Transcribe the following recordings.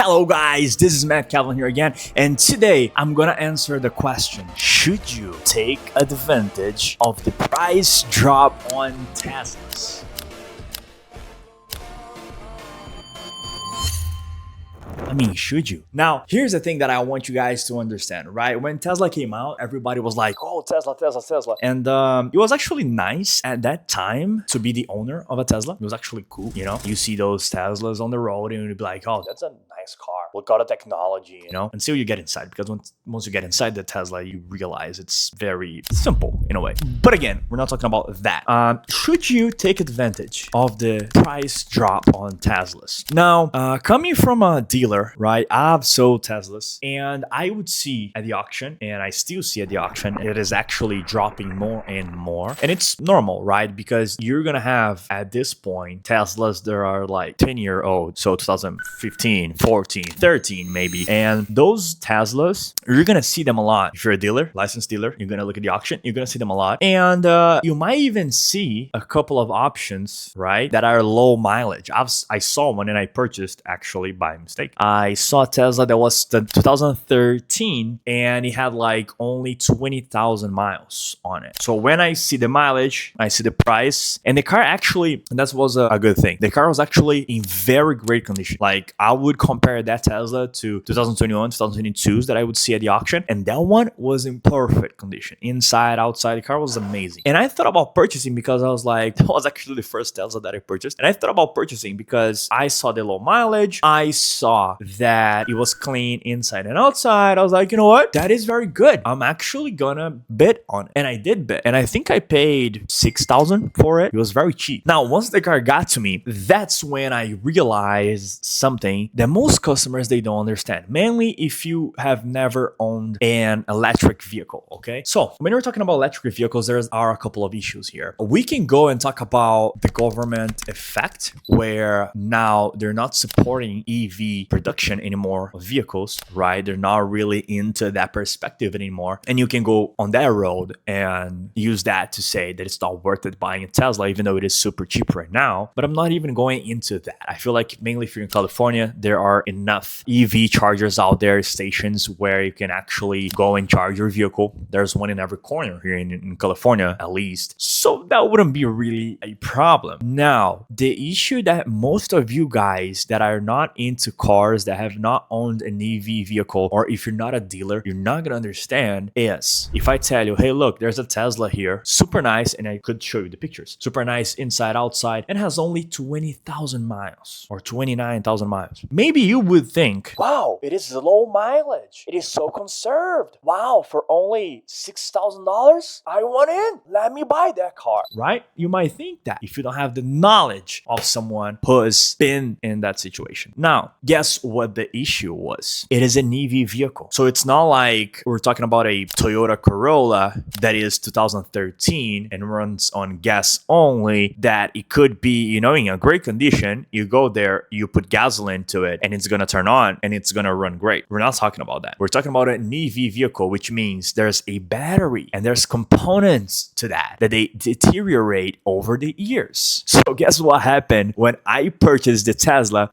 Hello guys, this is Matt Calvin here again, and today I'm gonna answer the question: should you take advantage of the price drop on Teslas? I mean, should you? Now, here's the thing that I want you guys to understand, right? When Tesla came out, everybody was like, oh, Tesla, Tesla, Tesla. And it was actually nice at that time to be the owner of a Tesla. It was actually cool, you know? You see those Teslas on the road and you'd be like, oh, that's a nice car. Look at the technology, you know? Until you get inside, because once you get inside the Tesla, you realize it's very simple in a way. But again, we're not talking about that. Should you take advantage of the price drop on Teslas? Now, coming from a dealer, right? I've sold Teslas and I would see at the auction, and I still see at the auction, it is actually dropping more and more. And it's normal, right? Because you're gonna have at this point Teslas that are like 10-year-old, so 2015, 14, 13 maybe. And those Teslas, you're gonna see them a lot. If you're a dealer, licensed dealer, you're gonna look at the auction, you're gonna see them a lot. And you might even see a couple of options, right, that are low mileage. I saw one and I purchased actually by mistake. I saw a Tesla that was the 2013 and it had like only 20,000 miles on it. So when I see the mileage, I see the price, and the car actually, and that was a good thing. The car was actually in very great condition. Like I would compare that Tesla to 2021, 2022s that I would see at the auction, and that one was in perfect condition. Inside, outside, the car was amazing. And I thought about purchasing because I was like, that was actually the first Tesla that I purchased. And I thought about purchasing because I saw the low mileage. I saw that it was clean inside and outside. I was like, you know what? That is very good. I'm actually gonna bid on it. And I did bid. And I think I paid $6,000 for it. It was very cheap. Now, once the car got to me, that's when I realized something that most customers, they don't understand. Mainly if you have never owned an electric vehicle, okay? So when we're talking about electric vehicles, there are a couple of issues here. We can go and talk about the government effect, where now they're not supporting EV production anymore of vehicles, right? They're not really into that perspective anymore. And you can go on that road and use that to say that it's not worth it buying a Tesla, even though it is super cheap right now. But I'm not even going into that. I feel like mainly if you're in California, there are enough EV chargers out there, stations where you can actually go and charge your vehicle. There's one in every corner here in California, at least. So that wouldn't be really a problem. Now, the issue that most of you guys that are not into cars, that have not owned an EV vehicle, or if you're not a dealer, you're not gonna understand is if I tell you, hey, look, there's a Tesla here, super nice, and I could show you the pictures, super nice inside, outside, and has only 20,000 miles or 29,000 miles. Maybe you would think, wow, it is low mileage. It is so conserved. Wow, for only $6,000, I want in. Let me buy that car, right? You might think that if you don't have the knowledge of someone who has been in that situation. Now, guess what the issue was? It is an EV vehicle. So it's not like we're talking about a Toyota Corolla that is 2013 and runs on gas only, that it could be, you know, in a great condition. You go there, you put gasoline to it, and it's going to turn on and it's going to run great. We're not talking about that. We're talking about an EV vehicle, which means there's a battery and there's components to that they deteriorate over the years. So guess what happened when I purchased the Tesla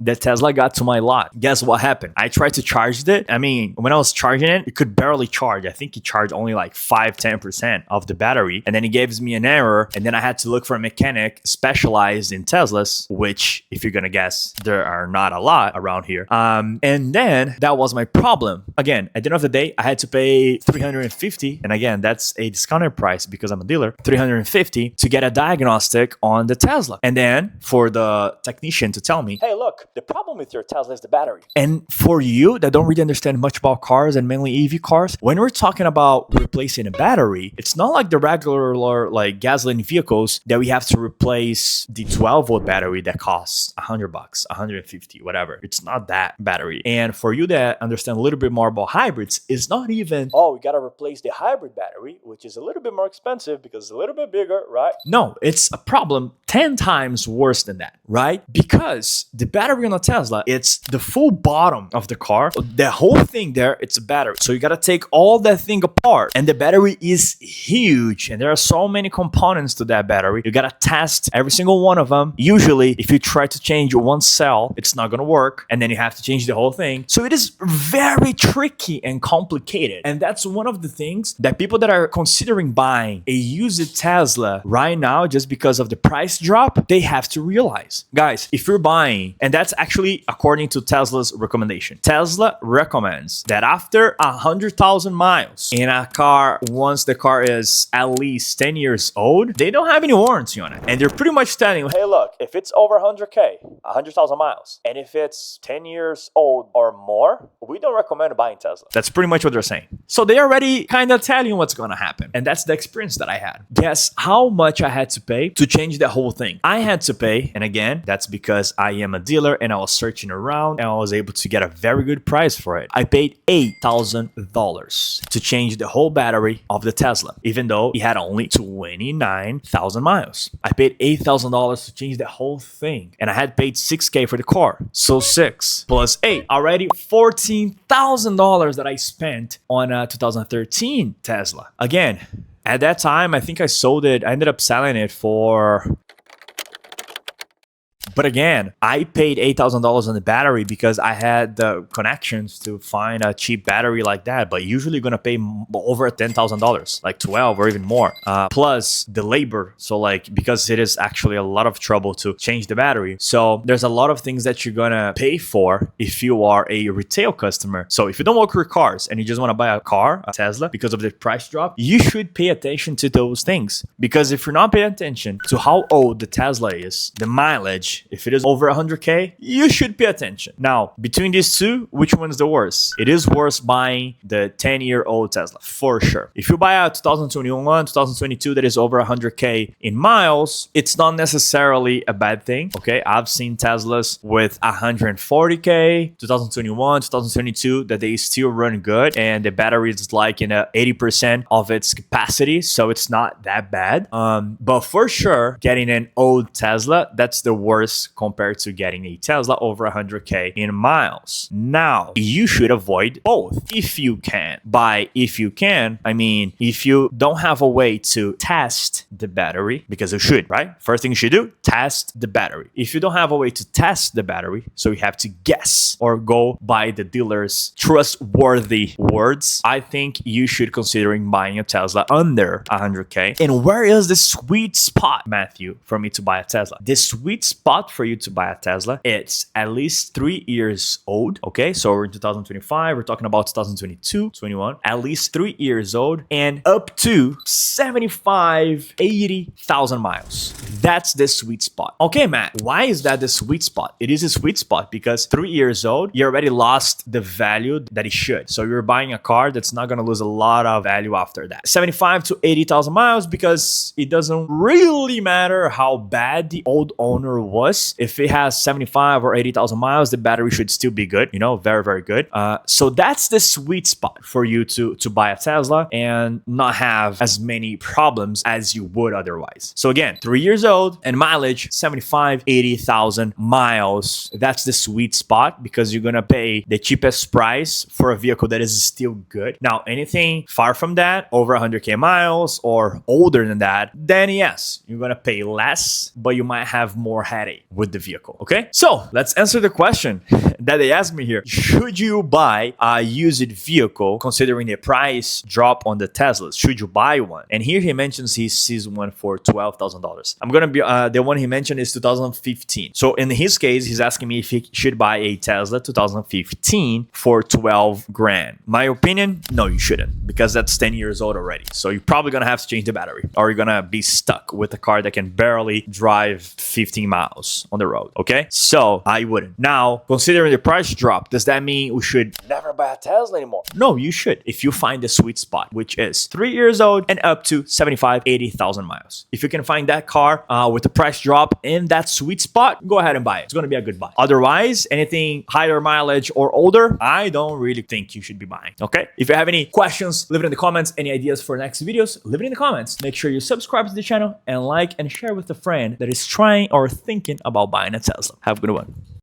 got to my lot? Guess what happened? I tried to charge it. I mean, when I was charging it, it could barely charge. I think it charged only like 5-10% of the battery. And then it gives me an error. And then I had to look for a mechanic specialized in Teslas, which, if you're gonna guess, there are not a lot around here. And then that was my problem. Again, at the end of the day, I had to pay $350. And again, that's a discounted price because I'm a dealer, $350 to get a diagnostic on the Tesla. And then for the technician to tell me, hey, look, the problem with your Tesla is the battery. And for you that don't really understand much about cars and mainly EV cars, when we're talking about replacing a battery, it's not like the regular like gasoline vehicles that we have to replace the 12-volt battery that costs $100, $150, whatever. It's not that battery. And for you that understand a little bit more about hybrids, it's not even, oh, we got to replace the hybrid battery, which is a little bit more expensive because it's a little bit bigger, right? No, it's a problem 10 times worse than that, right? Because the battery on a Tesla, it's the full full bottom of the car. The whole thing there, it's a battery. So you gotta take all that thing apart, and the battery is huge, and there are so many components to that battery. You gotta test every single one of them. Usually, if you try to change one cell, it's not gonna work, and then you have to change the whole thing. So it is very tricky and complicated, and that's one of the things that people that are considering buying a used Tesla right now, just because of the price drop, they have to realize. Guys, if you're buying, and that's actually according to Tesla's recommendation, Tesla recommends that after 100,000 miles in a car, once the car is at least 10 years old, they don't have any warranty on it. And they're pretty much telling you, hey, look, if it's over 100K, 100,000 miles, and if it's 10 years old or more, we don't recommend buying Tesla. That's pretty much what they're saying. So they already kind of tell you what's going to happen. And that's the experience that I had. Guess how much I had to pay to change the whole thing? I had to pay, and again, that's because I am a dealer and I was searching around and I was able to get a very good price for it. I paid $8,000 to change the whole battery of the Tesla, even though it had only 29,000 miles. I paid $8,000 to change the whole thing, and I had paid $6K for the car. So 6 plus 8, already $14,000 that I spent on a 2013 Tesla. Again, at that time, I think I sold it. I ended up selling it for... But again, I paid $8,000 on the battery because I had the connections to find a cheap battery like that. But usually you're going to pay over $10,000, like 12 or even more, plus the labor. So like, because it is actually a lot of trouble to change the battery. So there's a lot of things that you're going to pay for if you are a retail customer. So if you don't work with cars and you just want to buy a car, a Tesla, because of the price drop, you should pay attention to those things. Because if you're not paying attention to how old the Tesla is, the mileage, if it is over 100K, you should pay attention. Now, between these two, which one is the worst? It is worse buying the 10-year-old Tesla, for sure. If you buy a 2021, 2022 that is over 100K in miles, it's not necessarily a bad thing, okay? I've seen Teslas with 140K, 2021, 2022, that they still run good, and the battery is like in 80% of its capacity, so it's not that bad. But for sure, getting an old Tesla, that's the worst compared to getting a Tesla over 100K in miles. Now, you should avoid both if you can. By if you can, I mean if you don't have a way to test the battery, because you should, right? First thing you should do, test the battery. If you don't have a way to test the battery, so you have to guess or go by the dealer's trustworthy words, I think you should considering buying a Tesla under 100K. And where is the sweet spot, Matthew, for me to buy a Tesla? The sweet spot for you to buy a Tesla, it's at least 3 years old. Okay, so we're in 2025, we're talking about 2022, 21, at least 3 years old, and up to 75, 80,000 miles. That's the sweet spot. Okay, Matt, why is that the sweet spot? It is a sweet spot because 3 years old, you already lost the value that it should. So you're buying a car that's not going to lose a lot of value after that. 75 to 80,000 miles, because it doesn't really matter how bad the old owner was. If it has 75 or 80,000 miles, the battery should still be good, you know, very, very good. So that's the sweet spot for you to buy a Tesla and not have as many problems as you would otherwise. So again, 3 years old and mileage, 75, 80,000 miles. That's the sweet spot because you're going to pay the cheapest price for a vehicle that is still good. Now, anything far from that, over 100K miles or older than that, then yes, you're going to pay less, but you might have more headache with the vehicle. Okay, so let's answer the question that they asked me here. Should you buy a used vehicle considering the price drop on the Teslas? Should you buy one? And here he mentions he sees one for $12,000. I'm gonna be the one he mentioned is 2015. So in his case, he's asking me if he should buy a Tesla 2015 for 12 grand. My opinion, no, you shouldn't, because that's 10 years old already. So you're probably gonna have to change the battery, or you're gonna be stuck with a car that can barely drive 15 miles on the road. Okay, so I wouldn't. Now, considering the price drop, does that mean we should never buy a Tesla anymore? No, you should, if you find the sweet spot, which is 3 years old and up to 75, 80,000 miles. If you can find that car with the price drop in that sweet spot, go ahead and buy it. It's going to be a good buy. Otherwise, anything higher mileage or older, I don't really think you should be buying. Okay, if you have any questions, leave it in the comments. Any ideas for next videos, leave it in the comments. Make sure you subscribe to the channel and like and share with a friend that is trying or thinking about buying a Tesla. Have a good one.